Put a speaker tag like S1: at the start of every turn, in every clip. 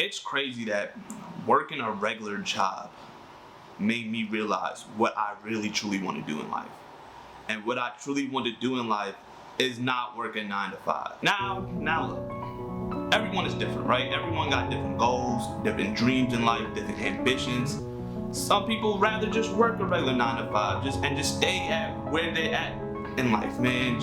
S1: It's crazy that working a regular job made me realize what I really truly want to do in life. And what I truly want to do in life is not working 9 to 5. Now look, everyone is different, right? Everyone got different goals, different dreams in life, different ambitions. Some people rather just work a regular 9 to 5, just stay at where they're at in life, man.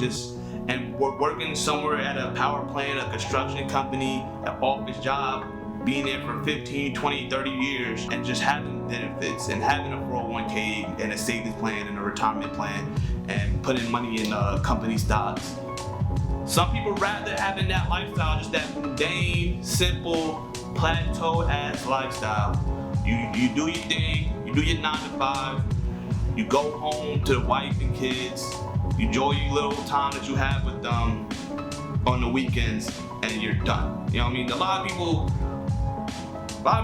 S1: Working somewhere at a power plant, a construction company, an office job, being there for 15, 20, 30 years, and just having benefits and having a 401k and a savings plan and a retirement plan and putting money in company stocks. Some people rather having that lifestyle, just that mundane, simple, plateau-ass lifestyle. You do your thing, you do your 9 to 5, you go home to the wife and kids, you enjoy your little time that you have with them on the weekends, and you're done. You know what I mean? A lot of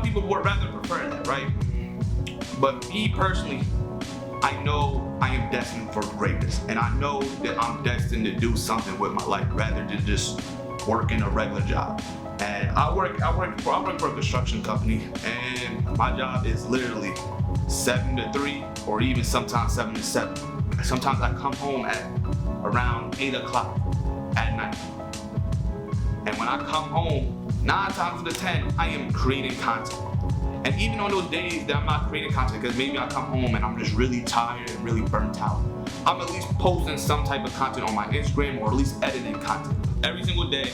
S1: people would rather prefer that, right? But me personally, I know I am destined for greatness, and I know that I'm destined to do something with my life rather than just working a regular job. And I work for a construction company, and my job is literally 7 to 3, or even sometimes 7 to 7. Sometimes I come home at around 8 o'clock at night. And when I come home, 9 times out of 10, I am creating content. And even on those days that I'm not creating content, because maybe I come home and I'm just really tired and really burnt out, I'm at least posting some type of content on my Instagram, or at least editing content. Every single day,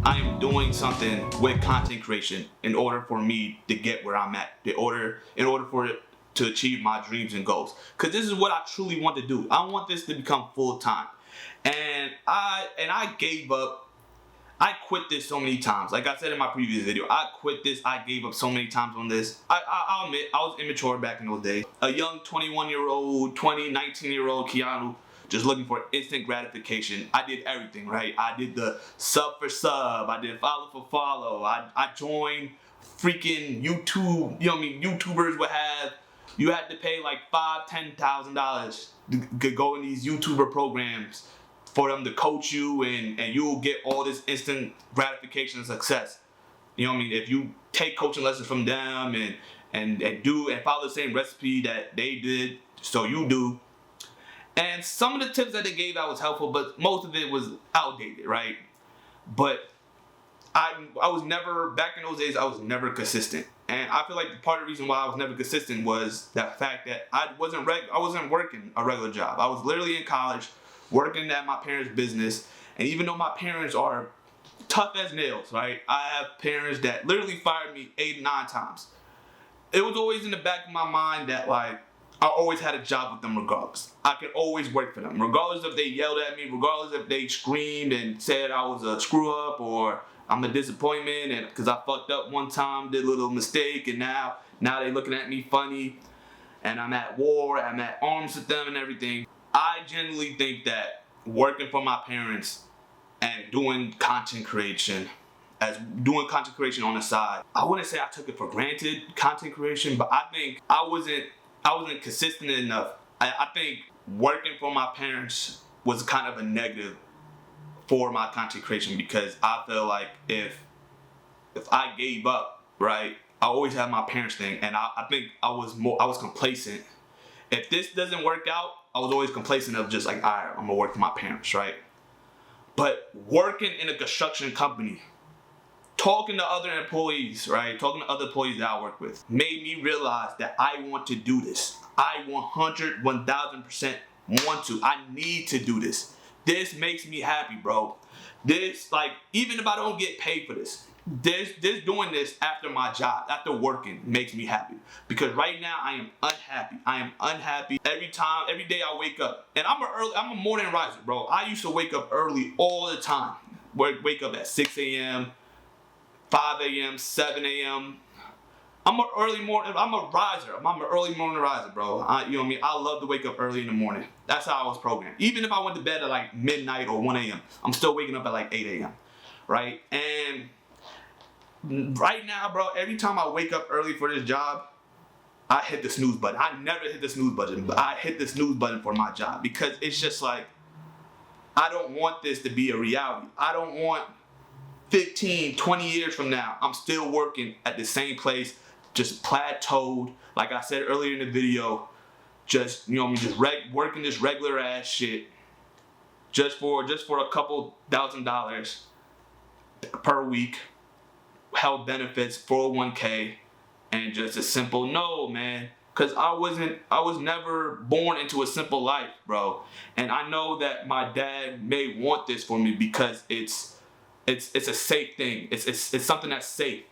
S1: I am doing something with content creation in order for me to get where I'm at, in order for it to achieve my dreams and goals. Because this is what I truly want to do. I want this to become full time. And I gave up. I quit this so many times. Like I said in my previous video, I quit this. I gave up so many times on this. I'll admit, I was immature back in those days. A young 21-year-old, 19-year-old Keanu, just looking for instant gratification. I did everything, right? I did the sub for sub. I did follow for follow. I joined freaking YouTube. You know what I mean? YouTubers would have, you had to pay like $5,000, $10,000 to go in these YouTuber programs for them to coach you, and you'll get all this instant gratification and success. You know what I mean? If you take coaching lessons from them and follow the same recipe that they did, so you do. And some of the tips that they gave out was helpful, but most of it was outdated, right? But I was never, back in those days, I was never consistent. And I feel like part of the reason why I was never consistent was that fact that I wasn't working a regular job. I was literally in college, working at my parents' business. And even though my parents are tough as nails, right? I have parents that literally fired me 8, 9 times. It was always in the back of my mind that, like, I always had a job with them regardless. I could always work for them, regardless if they yelled at me, regardless if they screamed and said I was a screw up or I'm a disappointment, and because I fucked up one time, did a little mistake, and now they looking at me funny, and I'm at war, I'm at arms with them and everything. I genuinely think that working for my parents and doing content creation on the side, I wouldn't say I took it for granted, content creation, but I think I wasn't consistent enough. I think working for my parents was kind of a negative for my content creation, because I feel like if I gave up, right, I always had my parents thing, and I think I was complacent. If this doesn't work out, I was always complacent of just like, all right, I'm gonna work for my parents, right? But working in a construction company, talking to other employees, right? Talking to other employees that I work with, made me realize that I want to do this. I 1000% want to. I need to do this. This makes me happy, bro. This, like, even if I don't get paid for this, doing this after my job, after working, makes me happy. Because right now I am unhappy. I am unhappy every day I wake up. And I'm a morning riser, bro. I used to wake up early all the time. Wake up at 6 a.m., 5 a.m., 7 a.m. I'm an early morning riser, bro. You know what I mean? I love to wake up early in the morning. That's how I was programmed. Even if I went to bed at like midnight or 1 a.m., I'm still waking up at like 8 a.m., right? And right now, bro, every time I wake up early for this job, I hit the snooze button. I never hit the snooze button, but I hit the snooze button for my job, because it's just like, I don't want this to be a reality. I don't want 15, 20 years from now, I'm still working at the same place, just plateaued. Like I said earlier in the video, just, working this regular ass shit just for a couple $1,000 per week, health benefits, 401k, and just a simple no, man. Cause I was never born into a simple life, bro. And I know that my dad may want this for me because it's a safe thing. It's something that's safe.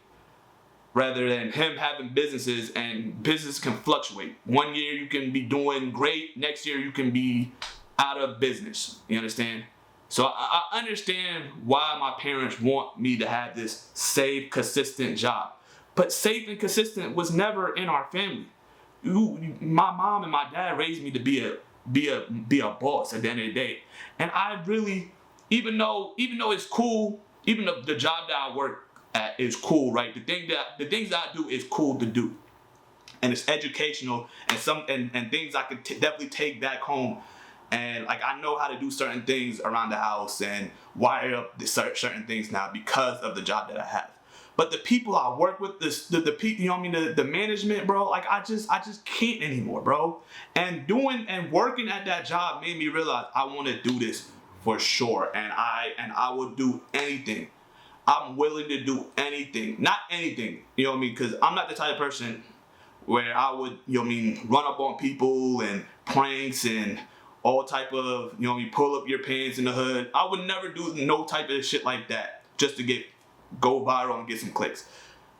S1: Rather than him having businesses, and business can fluctuate. One year you can be doing great, next year you can be out of business. You understand? So I understand why my parents want me to have this safe, consistent job. But safe and consistent was never in our family. My mom and my dad raised me to be a boss at the end of the day. And I really, even though it's cool, even though the job that I work at is cool, right? The things that I do is cool to do, and it's educational, and things I could definitely take back home. And like, I know how to do certain things around the house and wire up certain things now because of the job that I have. But the people I work with, the people, the management, bro, like I just can't anymore, bro. And working at that job made me realize I want to do this for sure, and I will do anything. I'm willing to do anything, not anything, because I'm not the type of person where I would, run up on people and pranks and all type of, pull up your pants in the hood. I would never do no type of shit like that just to go viral and get some clicks.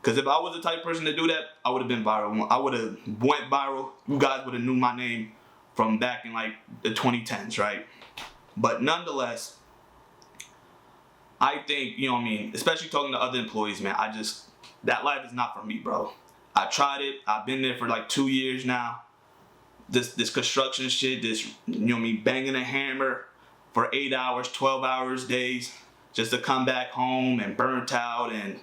S1: Because if I was the type of person to do that, I would have been viral. I would have went viral. You guys would have knew my name from back in like the 2010s, right? But nonetheless, I think, especially talking to other employees, man, that life is not for me, bro. I tried it. I've been there for like 2 years now. This construction shit, banging a hammer for 8 hours, 12 hours days, just to come back home and burnt out, and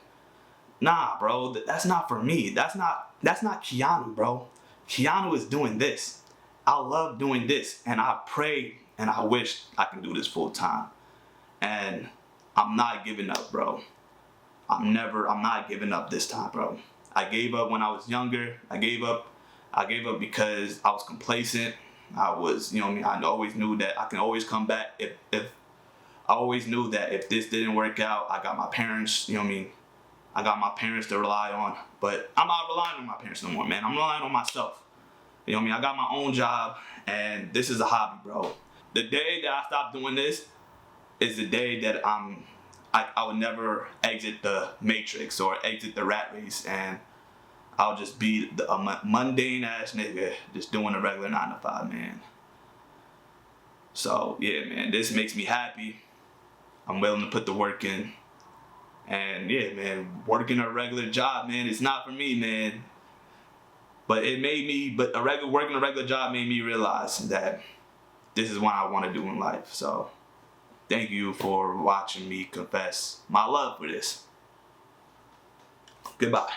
S1: nah, bro, that's not for me. That's not Keanu, bro. Keanu is doing this. I love doing this, and I pray and I wish I can do this full time. And I'm not giving up, bro. I'm not giving up this time, bro. I gave up when I was younger. I gave up because I was complacent. I always knew that I can always come back. If I always knew that if this didn't work out, I got my parents, I got my parents to rely on. But I'm not relying on my parents no more, man. I'm relying on myself. I got my own job, and this is a hobby, bro. The day that I stop doing this is the day that I would never exit the matrix or exit the rat race, and I'll just be a mundane ass nigga just doing a regular 9 to 5, man. So yeah, man, this makes me happy. I'm willing to put the work in, and yeah, man, working a regular job, man, it's not for me, man. But working a regular job made me realize that this is what I want to do in life. So thank you for watching me confess my love for this. Goodbye.